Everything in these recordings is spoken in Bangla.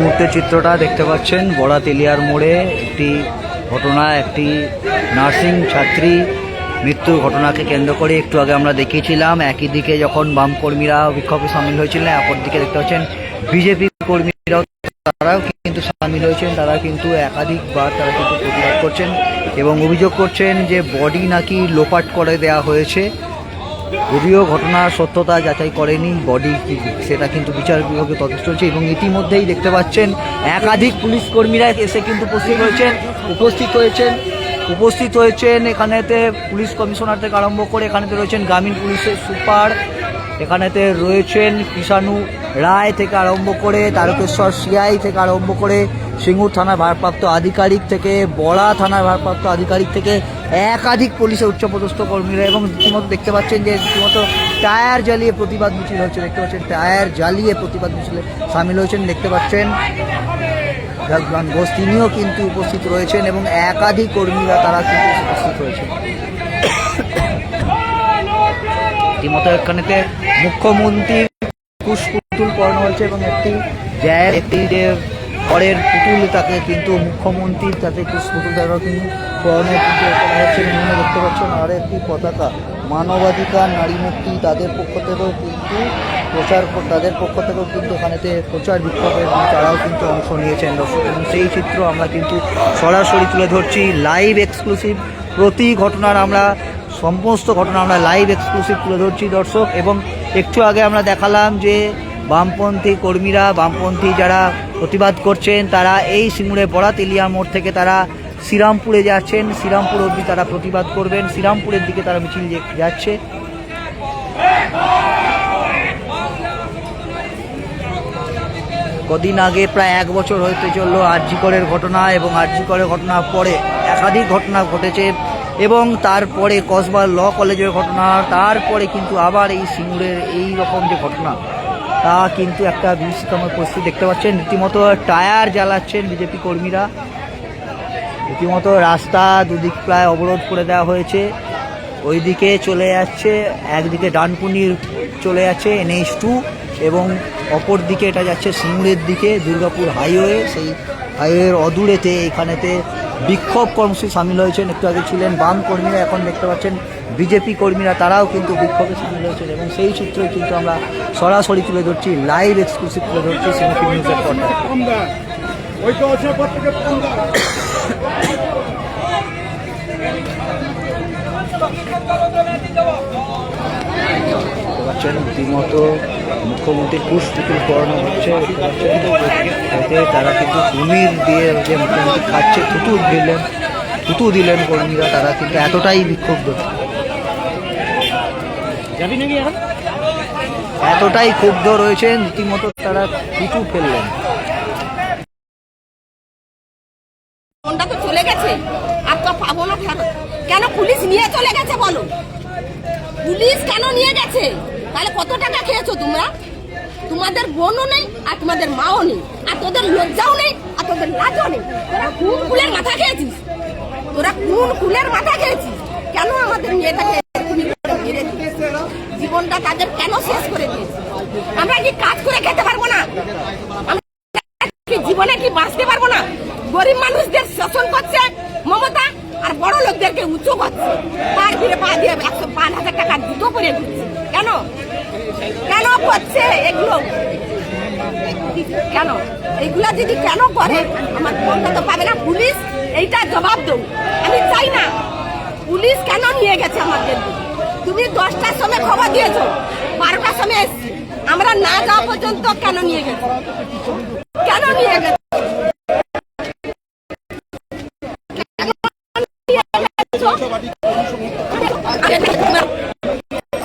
মুহূর্তের চিত্রটা দেখতে পাচ্ছেন বড়াতেলিয়ার মোড়ে একটি ঘটনা, একটি নার্সিং ছাত্রী মৃত্যুর ঘটনাকে কেন্দ্র করে একটু আগে আমরা দেখিয়েছিলাম। একই দিকে যখন বাম কর্মীরা বিক্ষোভে সামিল হয়েছিলেন, অপর দিকে দেখতে পাচ্ছেন বিজেপি কর্মীরাও তারাও কিন্তু সামিল হয়েছেন। তারা কিন্তু একাধিকবার তারা কিন্তু প্রতিবাদ করছেন এবং অভিযোগ করছেন যে বডি নাকি লোপাট করে দেওয়া হয়েছে। যদিও ঘটনার সত্যতা যাচাই করেনি বডি, সেটা কিন্তু বিচার বিভাগে তদন্ত চলছে। এবং ইতিমধ্যেই দেখতে পাচ্ছেন একাধিক পুলিশ কর্মীরা এসে কিন্তু উপস্থিত হয়েছেন এখানেতে। পুলিশ কমিশনার থেকে আরম্ভ করে এখানেতে রয়েছেন গ্রামীণ পুলিশের সুপার, এখানেতে রয়েছেন কৃষাণু রায় থেকে আরম্ভ করে তারকেশ্বর সিআই থেকে আরম্ভ করে সিঙ্গুর থানার ভারপ্রাপ্ত আধিকারিক থেকে বড়া থানার ভারপ্রাপ্ত আধিকারিক থেকে একাধিক পুলিশের উচ্চপদস্থ কর্মীরা। এবং রীতিমতো দেখতে পাচ্ছেন যে রীতিমতো টায়ার জ্বালিয়ে প্রতিবাদ মিছিল হচ্ছে। দেখতে পাচ্ছেন টায়ার জ্বালিয়ে প্রতিবাদ মিছিলে সামিল হয়েছেন। দেখতে পাচ্ছেন রাজবান ঘোষ তিনিও কিন্তু উপস্থিত রয়েছেন এবং একাধিক কর্মীরা তারা কিন্তু উপস্থিত রয়েছেন। রীতিমতো এখানেতে মুখ্যমন্ত্রীর পুতুল পড়ানো হয়েছে এবং একটি যে পরের পুতুল তাকে কিন্তু মুখ্যমন্ত্রী তাতে পুতুল দ্বারা কিন্তু পড়ানো করা হচ্ছে। দেখতে পাচ্ছেন আর একটি পতাকা, মানবাধিকার, নারী মুক্তি, তাদের পক্ষ থেকেও কিন্তু এখানেতে প্রচার বিক্ষোভের তারাও কিন্তু অংশ নিয়েছেন দর্শক। এবং সেই চিত্র আমরা কিন্তু সরাসরি তুলে ধরছি, লাইভ এক্সক্লুসিভ। সমস্ত ঘটনা আমরা লাইভ এক্সক্লুসিভ তুলে ধরছি দর্শক। এবং একটু আগে আমরা দেখালাম যে বামপন্থী যারা প্রতিবাদ করছেন তারা এই সিঙ্গুরে বড়াতেলিয়া মোড় থেকে তারা শ্রীরামপুরে যাচ্ছেন, শ্রীরামপুর অবধি তারা প্রতিবাদ করবেন, শ্রীরামপুরের দিকে তারা মিছিল যাচ্ছে। কদিন আগে প্রায় 1 বছর হতে চললো আরজি করের ঘটনা, এবং আরজি করের ঘটনার পরে একাধিক ঘটনা ঘটেছে এবং তারপরে কসবা ল কলেজের ঘটনা, তারপরে কিন্তু আবার এই সিঙ্গুরের এই রকম যে ঘটনা, তা কিন্তু একটা বিভীষিকাময় পরিস্থিতি দেখতে পাচ্ছেন। রীতিমতো টায়ার জ্বালাচ্ছেন বিজেপি কর্মীরা, রীতিমতো রাস্তা দুদিক প্রায় অবরোধ করে দেওয়া হয়েছে। ওইদিকে চলে যাচ্ছে, একদিকে ডানকুনির চলে যাচ্ছে NH2 এবং অপর দিকে এটা যাচ্ছে সিঙ্গুরের দিকে দুর্গাপুর হাইওয়ে। সেই হাইওয়ের অদূরেতে এখানেতে বিক্ষোভ কর্মসূচি সামিল হয়েছেন। একটু আগে ছিলেন বাম কর্মীরা, এখন দেখতে পাচ্ছেন বিজেপি কর্মীরা তারাও কিন্তু বিক্ষোভে সামিল হয়েছেন। এবং সেই চিত্রই কিন্তু আমরা সরাসরি তুলে ধরছি, লাইভ এক্সক্লুসিভ তুলে ধরছি সিনেপি নিউজের পর্দায়। রীতিমতো মুখ্যমন্ত্রীর পুতুল পড়ানো হচ্ছে। এতে তারা কিন্তু কুমির দিয়ে যে মুখ্যমন্ত্রী খাচ্ছে থুতু দিলেন কর্মীরা, তারা কিন্তু এতটাই বিক্ষুব্ধ, এতটাই ক্ষুব্ধ রয়েছেন, রীতিমতো তারা থুতু ফেললেন। চলে গেছে আর তো পাবো না, কেন পুলিশ নিয়ে চলে গেছে বলো? পুলিশ কেন নিয়ে গেছে? তাহলে কত টাকা খেয়েছো তোমরা? তোমাদের বোনও নেই আর তোমাদের মাও নেই, আর তোদের লজ্জাও নেই আর তোদের লাজও নেই। তোরা কোন কুলের মাথা খেয়েছিস? কেন আমাদের মেয়েটাকে জীবনটা তাদের কেন শেষ করে দিয়েছে? আমরা কি কাজ করে খেতে পারবো না? জীবনে কি বাঁচতে পারবো না? গরিব মানুষদের শোষণ করছে মমতা, আর বড় লোকদেরকে উঁচু করছে। পা দিয়ে 105,000 টাকা জুতো করে দিচ্ছে। কেন করছে এগুলো? কেন এইগুলা যদি কেন করে আমার বোনটা তো পাবে না? পুলিশ এইটা জবাব দেব। আমি চাই না পুলিশ কেন নিয়ে গেছে আমাদের। তুমি 10টার সময় খবর দিয়েছো, 12টার সময় এসছি, আমরা না যাওয়া পর্যন্ত কেন নিয়ে গেছে?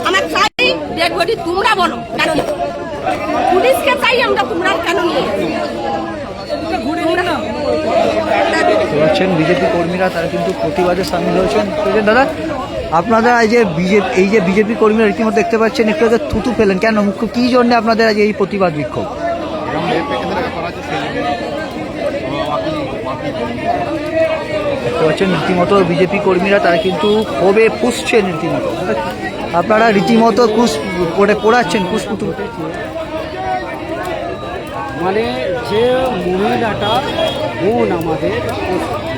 আমার চাই ডেড বডি, তোমরা বলো কেন পুলিশকে চাই আমরা, তোমরা কেন নিয়ে বিজেপি কর্মীরা তারা কিন্তু প্রতিবাদে সামিল হয়েছেন। দাদা, আপনারা এই যে বিজেপি কর্মীরা রীতিমতো দেখতে পাচ্ছেন একটু আগে থুতু ফেলেন, কেন মুখ্য কি জন্য আপনাদের আজ এই প্রতিবাদ বিক্ষোভ? দেখতে পাচ্ছেন রীতিমতো বিজেপি কর্মীরা তারা কিন্তু ক্ষোভে ফুঁসছেন রীতিমতো। আপনারা রীতিমতো পোড়াচ্ছেন পুতুল। মানে যে মহিলাটা বোন আমাদের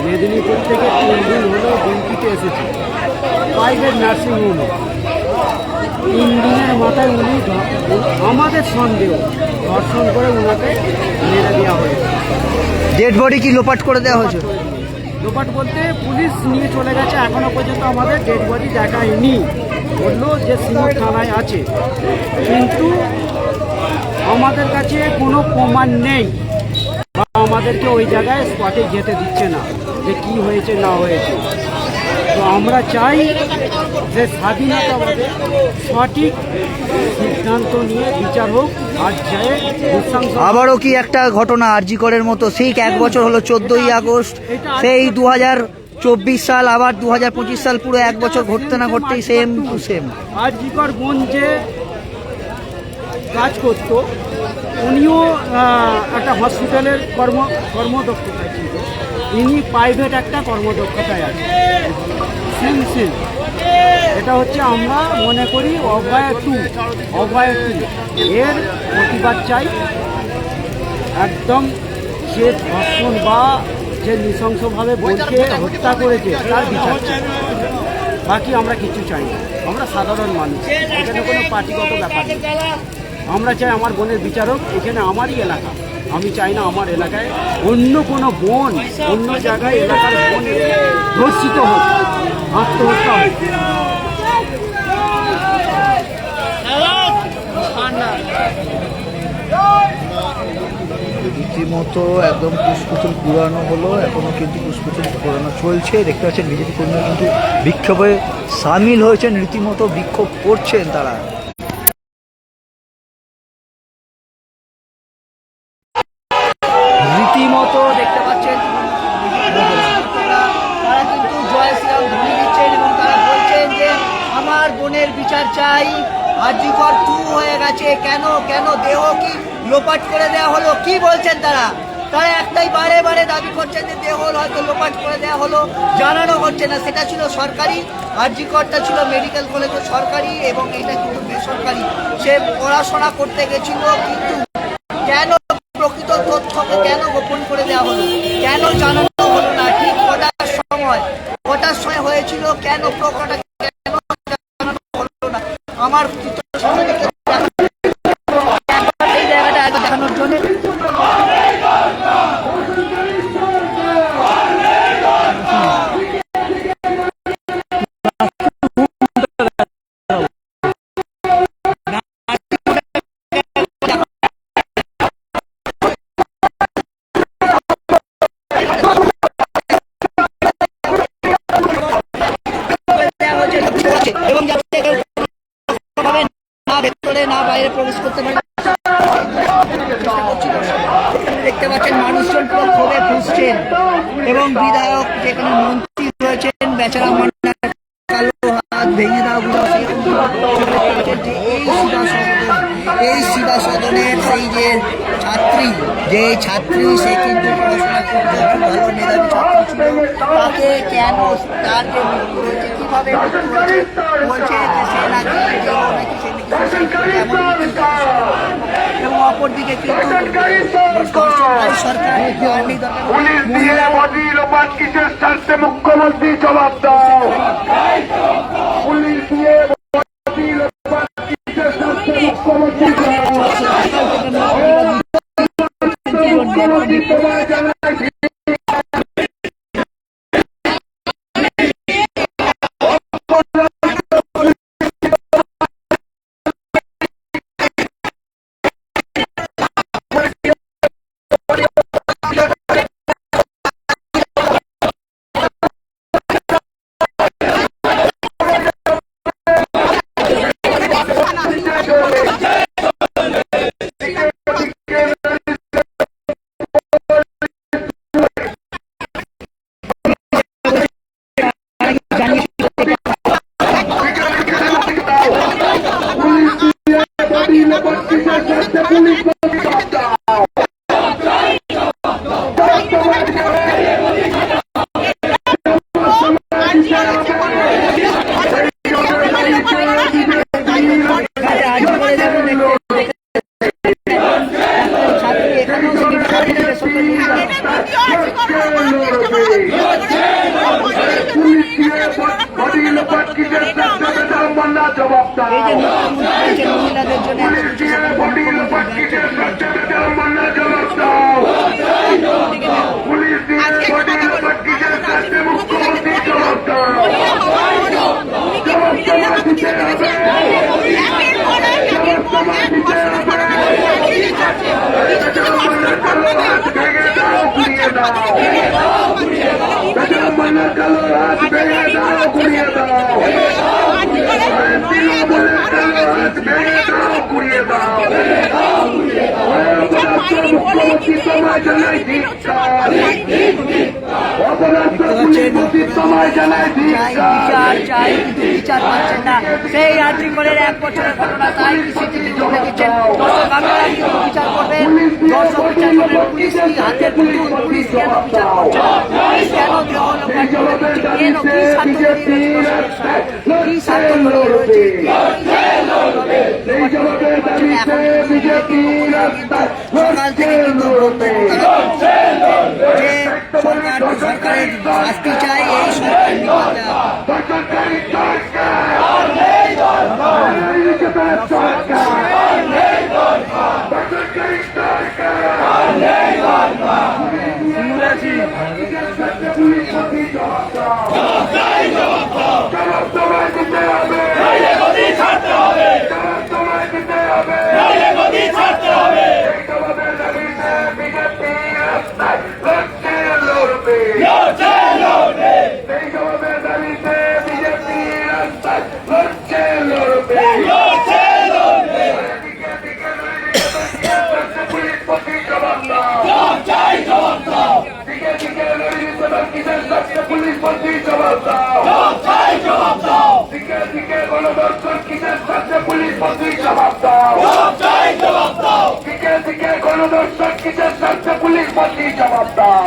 মেদিনীপুর থেকে 3 দিন হলো ডিউটিতে এসেছে, প্রাইভেট নার্সিংহোম, 3 দিনের মাথায় উনি আমাদের সন্দেহ ধর্ষণ করে ওনাকে মেরে দেওয়া হয়েছে। ডেড বডি কি লোপাট করে দেওয়া হয়েছে? লোপাট বলতে পুলিশ নিয়ে চলে গেছে, এখনো পর্যন্ত আমাদের ডেড বডি দেখায়নি। বললো যে সিঙ্গুর থানায় আছে, কিন্তু আমাদের কাছে কোনো প্রমাণ নেই বা আমাদেরকে ওই জায়গায় স্পটে যেতে দিচ্ছে না যে কি হয়েছে না হয়েছে। তো আমরা চাই যে স্বাধীনতাবাদে সঠিক সিদ্ধান্ত নিয়ে বিচার হোক। আর যায় আবারও কি একটা ঘটনা আরজি করের মতো, সেই 1 বছর হলো 14ই আগস্ট, সেই 2024 সাল, আবার 2025 সাল, পুরো 1 বছর ঘটতে না ঘটতেই সেম টু সেম। আরজি কর বোন যে কাজ করত, উনিও একটা হসপিটালের কর্মদক্ষতায় ছিল, ইনি প্রাইভেট একটা কর্মদক্ষতায় আছে। সিম এটা হচ্ছে আমরা মনে করি অভয় টু এর প্রতিবাদ চাই। একদম যে ধর্ষণ বা যে নৃশংসভাবে বোনকে হত্যা করেছে তার বিচার চাই, বাকি আমরা কিছু চাই না। আমরা সাধারণ মানুষ, এখানে কোনো পার্টিগত ব্যাপার নেই। আমরা চাই আমার বোনের বিচারক, এখানে আমারই এলাকা, আমি চাই না আমার এলাকায় অন্য কোনো বোন, অন্য জায়গায় এলাকার বোন ধর্ষিত হোক, আত্মহত্যা হোক। রীতিমতো একদম কুসকুচুল পুরানো হলো, এখনো কিন্তু কুসকুচুল পুরানো চলছে। দেখতে পাচ্ছেন বিজেপি কর্মীরা কিন্তু বিক্ষোভে সামিল হয়েছেন, রীতিমতো বিক্ষোভ করছেন তারা। রীতিমতো দেখতে পাচ্ছেন তারা কিন্তু জয় শ্রীরাম ধ্বনি দিচ্ছেন এবং তারা বলছেন যে আমার বোনের বিচার চাই। আরজি কর 2 হয়ে গেছে, কেন কেন দেহ কি লোপাট করে দেওয়া হলো? কি বলছেন তারা? তারা একটাই বারে বারে দাবি করছেন যে দেহ হয়তো লোপাট করে দেওয়া হলো, জানানো হচ্ছে না। সেটা ছিল সরকারি, আরজি করটা ছিল মেডিকেল কলেজে সরকারি এবং এটা কিন্তু বেসরকারি। সে পড়াশোনা করতে গেছিল, কিন্তু কেন প্রকৃত তথ্যকে কেন গোপন করে দেওয়া হলো, কেন জানানো হলো না? ঠিক কটার সময় হয়েছিল, কেন প্রকাটা কেন জানানো হলো না? আমার এই জায়গাটা আগে দেখানোর জন্য এবং যাতে না ভেতরে না বাইরে প্রবেশ করতে পারে। দেখতে পাচ্ছেন মানুষজন পুরো ক্ষোভে ফুঁসছেন এবং বিধায়ক যেখানে মন্ত্রী রয়েছেন বেচারা মান্নার কালো হাত ভেঙে দাও এই সিধা সদনের সেই যে ছাত্রী সে কিন্তু পড়াশোনা করতে খুব ভালো মেধাবী ছাত্রী ছিল, তাকে কেন তার যে মৃত্যু হয়েছে, কিভাবে মৃত্যু হয়েছে, বলছে যে সে নাকি সে নাকি এবং অপরদিকে কিন্তু সরকার মুখ্যমন্ত্রী জবাব দাও। পুলিশ দিয়ে মুখ্যমন্ত্রী এই যে মুখ্যমন্ত্রী বলছেন মহিলাদের জন্য এত কিছু আজকে একটা কথা বলো, মুখ্যমন্ত্রী মহিলা হওয়ার পরেও উনি কি মহিলাদের হাতে দিতে পেরেছেন? একের পর এক ধর্ষণের ঘটনা চালিয়ে যাচ্ছে। কিছু কিছু ধর্ষণের ঘটনা চাই কিন্তু বিচার পাচ্ছেন না। সেই আর্জিকরের 1 বছরের ঘটনা তাই সিসিটিভি তুলে দিচ্ছেন দর্শক। আপনারা কিন্তু বিচার করবেন, দর্শক বিচার করবেন। পুলিশ কি হাতে পুতুল? পুলিশ কেন বিচার করছে না? পুলিশ কেন দেহ লোকাল তুলে দিচ্ছে? কেন কি স্বার্থ জড়িয়ে রয়েছে? কি স্বার্থ জড়িয়ে রয়েছে? সকাল থেকে কিন্তু যে সরকারের শাস্তি চাই, এই গণদর্শন কিসের সাথে পুলিশ মন্ত্রী জবাব দাও। গণদর্শন কিসের সাথে পুলিশ মন্ত্রী জবাব দাও।